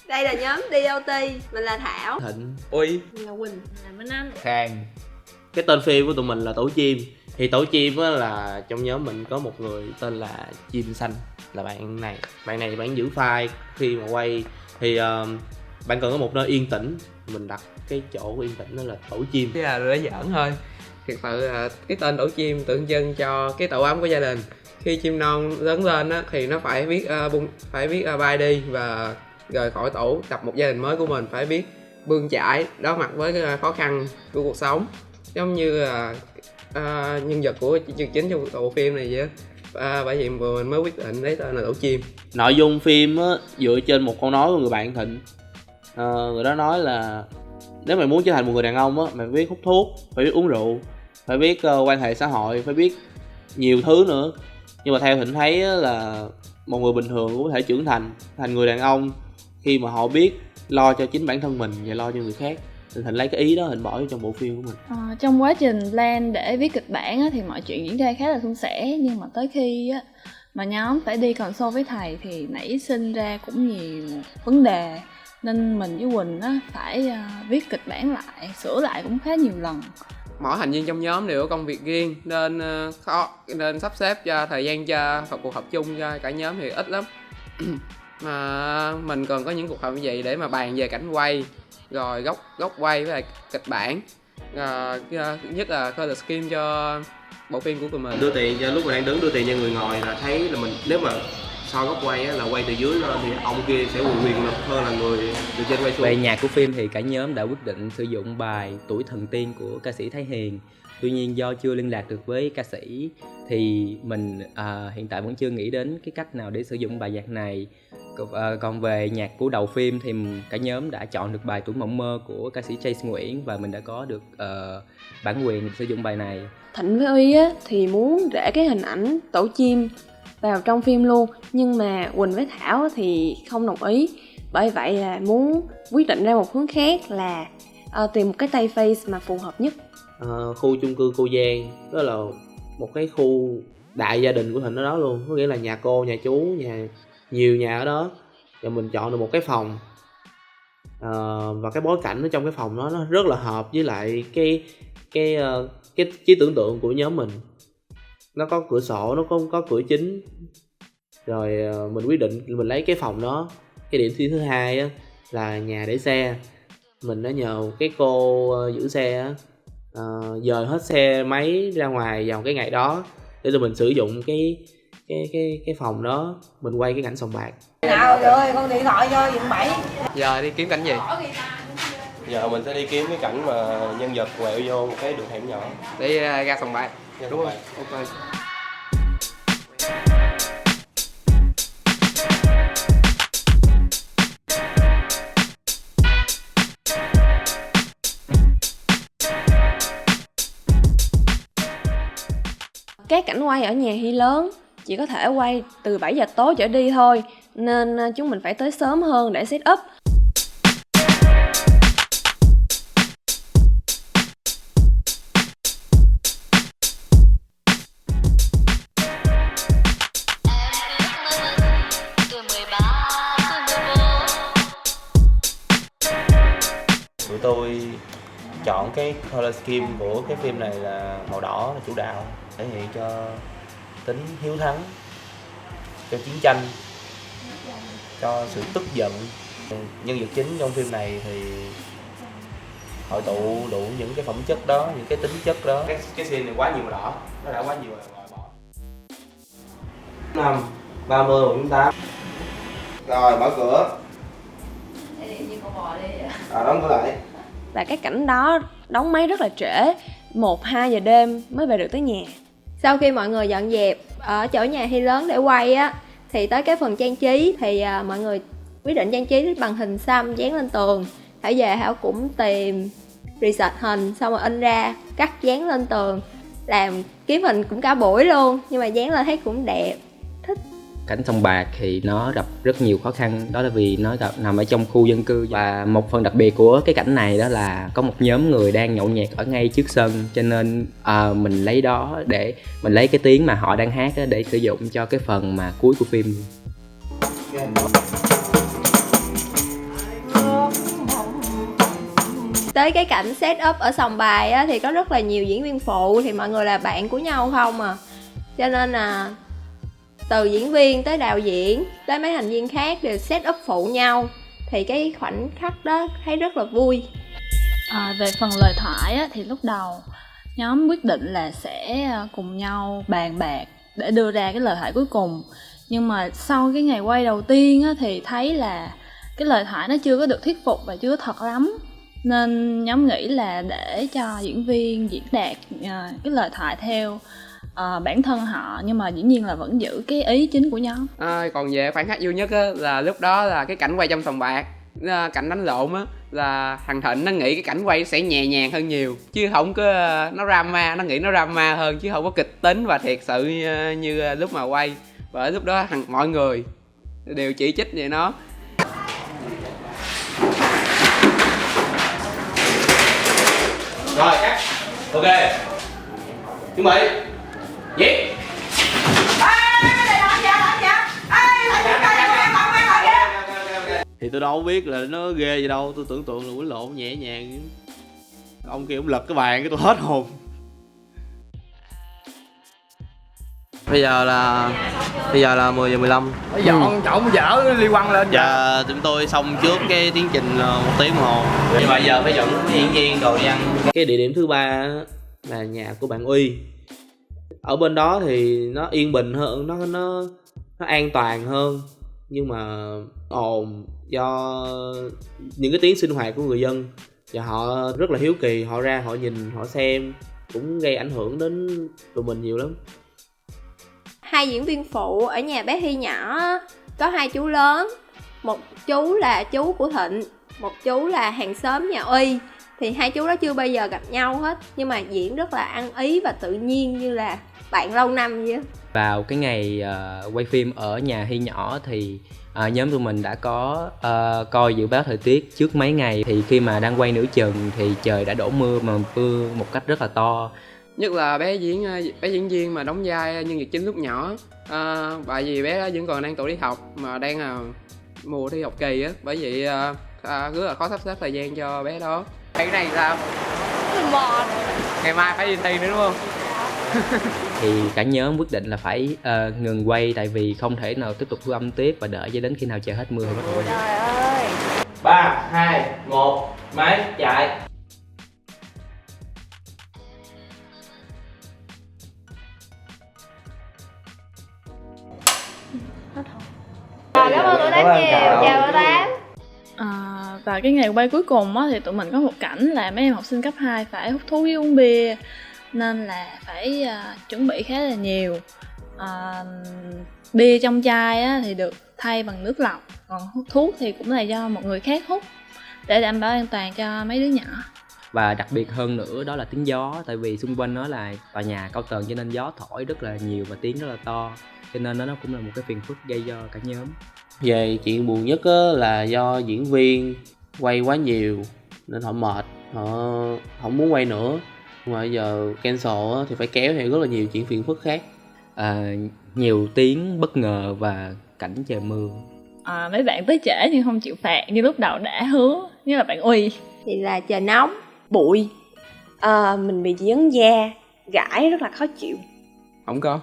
Đây là nhóm DOT, mình là Thảo, Thịnh, Uy, mình là Quỳnh, là Minh Anh. Khang. Cái tên phim của tụi mình là Tổ Chim. Thì Tổ Chim á là trong nhóm mình có một người tên là Chim Xanh, là bạn này bạn giữ file khi mà quay. Thì bạn cần có một nơi yên tĩnh, mình đặt cái chỗ yên tĩnh đó là Tổ Chim. Thế là để giỡn thôi. Thực sự là cái tên Tổ Chim tượng trưng cho cái tổ ấm của gia đình. Khi chim non lớn lên á, thì nó phải biết bay đi và rời khỏi tổ, tập một gia đình mới của mình, phải biết bươn chải, đối mặt với cái khó khăn của cuộc sống. Giống như là nhân vật của chương chính trong bộ phim này vậy. Bởi vì mình mới quyết định lấy tên là Tổ Chim. Nội dung phim á, dựa trên một câu nói của người bạn Thịnh. Người đó nói là nếu mày muốn trở thành một người đàn ông á, mày phải biết hút thuốc, phải biết uống rượu, phải biết quan hệ xã hội, phải biết nhiều thứ nữa. Nhưng mà theo Thịnh thấy á, là một người bình thường cũng có thể trưởng thành người đàn ông khi mà họ biết lo cho chính bản thân mình và lo cho người khác. Thịnh lấy cái ý đó Thịnh bỏ vô trong bộ phim của mình. Trong quá trình plan để viết kịch bản á, thì mọi chuyện diễn ra khá là suôn sẻ. Nhưng mà tới khi á, mà nhóm phải đi consult với thầy thì nảy sinh ra cũng nhiều vấn đề. Nên mình với Quỳnh á, phải viết kịch bản lại, sửa lại cũng khá nhiều lần. Mỗi thành viên trong nhóm đều có công việc riêng nên sắp xếp cho thời gian cho cuộc họp chung cho cả nhóm thì ít lắm. Mà mình còn có những cuộc họp như vậy để mà bàn về cảnh quay, rồi góc quay với lại kịch bản, nhất là color scheme cho bộ phim của tụi mình. Đưa tiền cho lúc mà đang đứng, đưa tiền cho người ngồi là thấy là mình, nếu mà so góc quay á, là quay từ dưới lên thì ông kia sẽ quyền lực hơn là người từ trên quay xuống. Về nhạc của phim thì cả nhóm đã quyết định sử dụng bài Tuổi Thần Tiên của ca sĩ Thái Hiền. Tuy nhiên do chưa liên lạc được với ca sĩ thì mình hiện tại vẫn chưa nghĩ đến cái cách nào để sử dụng bài nhạc này. Còn về nhạc của đầu phim thì cả nhóm đã chọn được bài Tuổi Mộng Mơ của ca sĩ Chase Nguyễn và mình đã có được bản quyền sử dụng bài này. Thịnh với Uy á, thì muốn để cái hình ảnh Tổ Chim vào trong phim luôn. Nhưng mà Quỳnh với Thảo thì không đồng ý. Bởi vậy là muốn quyết định ra một hướng khác là tìm một cái typeface mà phù hợp nhất. Khu chung cư Cô Giang, đó là một cái khu đại gia đình của Thịnh ở đó luôn. Có nghĩa là nhà cô, nhà chú, nhiều nhà ở đó. Và mình chọn được một cái phòng, và cái bối cảnh ở trong cái phòng đó nó rất là hợp với lại cái trí tưởng tượng của nhóm mình. Nó có cửa sổ, nó có cửa chính. Rồi mình quyết định mình lấy cái phòng đó. Cái điểm thứ hai á, là nhà để xe. Mình đã nhờ cái cô giữ xe á, dời hết xe máy ra ngoài vào cái ngày đó để tụi mình sử dụng cái phòng đó. Mình quay cái cảnh sòng bạc. Nào rồi con điện thoại cho dựng bẫy. Giờ đi kiếm cảnh gì? Giờ mình sẽ đi kiếm cái cảnh mà nhân vật quẹo vô một cái đường hẻm nhỏ. Đi ra sòng bạc. Đúng không? Ok. Các cảnh quay ở nhà Hy lớn chỉ có thể quay từ 7 giờ tối trở đi thôi. Nên chúng mình phải tới sớm hơn để set up. Tụi tôi chọn cái color scheme của cái phim này là màu đỏ là chủ đạo, thể hiện cho tính hiếu thắng, cho chiến tranh, cho sự tức giận. Nhân vật chính trong phim này thì hội tụ đủ những cái phẩm chất đó, những cái tính chất đó. Cái scene này quá nhiều màu đỏ, nó đã quá nhiều rồi, bỏ. 5, 30, 48. Rồi mở cửa. Đóng cửa lại. Và cái cảnh đó đóng máy rất là trễ, 1-2 giờ đêm mới về được tới nhà. Sau khi mọi người dọn dẹp ở chỗ nhà Hy lớn để quay á, thì tới cái phần trang trí thì mọi người quyết định trang trí bằng hình xăm dán lên tường. Thảo về Thảo cũng tìm research hình, xong rồi in ra, cắt dán lên tường, làm kiếm hình cũng cả buổi luôn, nhưng mà dán lên thấy cũng đẹp, thích. Cảnh sòng bạc thì nó gặp rất nhiều khó khăn, đó là vì nó nằm ở trong khu dân cư. Và một phần đặc biệt của cái cảnh này đó là có một nhóm người đang nhậu nhẹt ở ngay trước sân, cho nên mình lấy đó để mình lấy cái tiếng mà họ đang hát đó để sử dụng cho cái phần mà cuối của phim. tới cái cảnh set up ở sòng bài á, thì có rất là nhiều diễn viên phụ, thì mọi người là bạn của nhau không à, cho nên là từ diễn viên tới đạo diễn tới mấy thành viên khác đều set up phụ nhau, thì cái khoảnh khắc đó thấy rất là vui. Về phần lời thoại á, thì lúc đầu nhóm quyết định là sẽ cùng nhau bàn bạc để đưa ra cái lời thoại cuối cùng, nhưng mà sau cái ngày quay đầu tiên á, thì thấy là cái lời thoại nó chưa có được thuyết phục và chưa thật lắm, nên nhóm nghĩ là để cho diễn viên diễn đạt cái lời thoại theo bản thân họ, nhưng mà dĩ nhiên là vẫn giữ cái ý chính của nhóm. Còn về khoảnh khắc vui nhất á, là lúc đó là cái cảnh quay trong sòng bạc, cảnh đánh lộn á, là thằng Thịnh nó nghĩ cái cảnh quay sẽ nhẹ nhàng hơn nhiều, chứ không có nó drama, nó nghĩ nó drama hơn chứ không có kịch tính và thiệt sự như lúc mà quay. Và lúc đó mọi người đều chỉ trích về nó. Rồi cắt. Ok. Chuẩn bị. Giết. Thì tôi đâu biết là nó ghê gì đâu, tôi tưởng tượng là quýnh lộn nhẹ nhàng. Ông kia ông lật cái bàn cái tôi hết hồn. Bây giờ là 10 giờ 15. Dọn chọn dở liên quan lên. Dạ chúng tôi xong trước cái tiến trình 1 tiếng đồng hồ. Nhưng mà giờ phải dẫn diễn viên đồ đi ăn. Cái địa điểm thứ ba là nhà của bạn Uy. Ở bên đó thì nó yên bình hơn, nó an toàn hơn, nhưng mà ồn do những cái tiếng sinh hoạt của người dân, và họ rất là hiếu kỳ, họ ra họ nhìn họ xem, cũng gây ảnh hưởng đến tụi mình nhiều lắm. 2 diễn viên phụ ở nhà bé Hy nhỏ có 2 chú lớn, một chú là chú của Thịnh, một chú là hàng xóm nhà Uy. Thì 2 chú đó chưa bao giờ gặp nhau hết, nhưng mà diễn rất là ăn ý và tự nhiên như là bạn lâu năm vậy. Vào cái ngày quay phim ở nhà Hy nhỏ thì nhóm tụi mình đã có coi dự báo thời tiết trước mấy ngày. Thì khi mà đang quay nửa chừng thì trời đã đổ mưa, mà mưa một cách rất là to. Nhất là bé diễn viên mà đóng vai nhân vật chính lúc nhỏ, bởi vì bé đó vẫn còn đang tuổi đi học, mà đang là mùa thi học kỳ á, bởi vậy rất là khó sắp xếp thời gian cho bé đó. Cái này sao? Ngày mai phải đi thi nữa đúng không? Thì cả nhóm quyết định là phải ngừng quay, tại vì không thể nào tiếp tục thu âm tiếp và đợi cho đến khi nào trời hết mưa thì bắt đầu quay. Trời ơi. 3, 2, 1, máy chạy. Cảm ơn tụi Tám nhiều, chào tụi Tám. Và cái ngày quay cuối cùng á, thì tụi mình có một cảnh là mấy em học sinh cấp 2 phải hút thuốc với uống bia, nên là phải chuẩn bị khá là nhiều. Bia trong chai á, thì được thay bằng nước lọc, còn hút thuốc thì cũng là do một người khác hút để đảm bảo an toàn cho mấy đứa nhỏ. Và đặc biệt hơn nữa đó là tiếng gió, tại vì xung quanh nó là tòa nhà cao tầng cho nên gió thổi rất là nhiều và tiếng rất là to, cho nên nó cũng là một cái phiền phức gây cho cả nhóm. Về chuyện buồn nhất là do diễn viên quay quá nhiều nên họ mệt, họ không muốn quay nữa, nhưng mà bây giờ cancel thì phải kéo theo rất là nhiều chuyện phiền phức khác. Nhiều tiếng bất ngờ và cảnh trời mưa. Mấy bạn tới trễ nhưng không chịu phạt như lúc đầu đã hứa, như là bạn Uy. Thì là trời nóng, bụi, mình bị dấn da, gãi rất là khó chịu. Không có.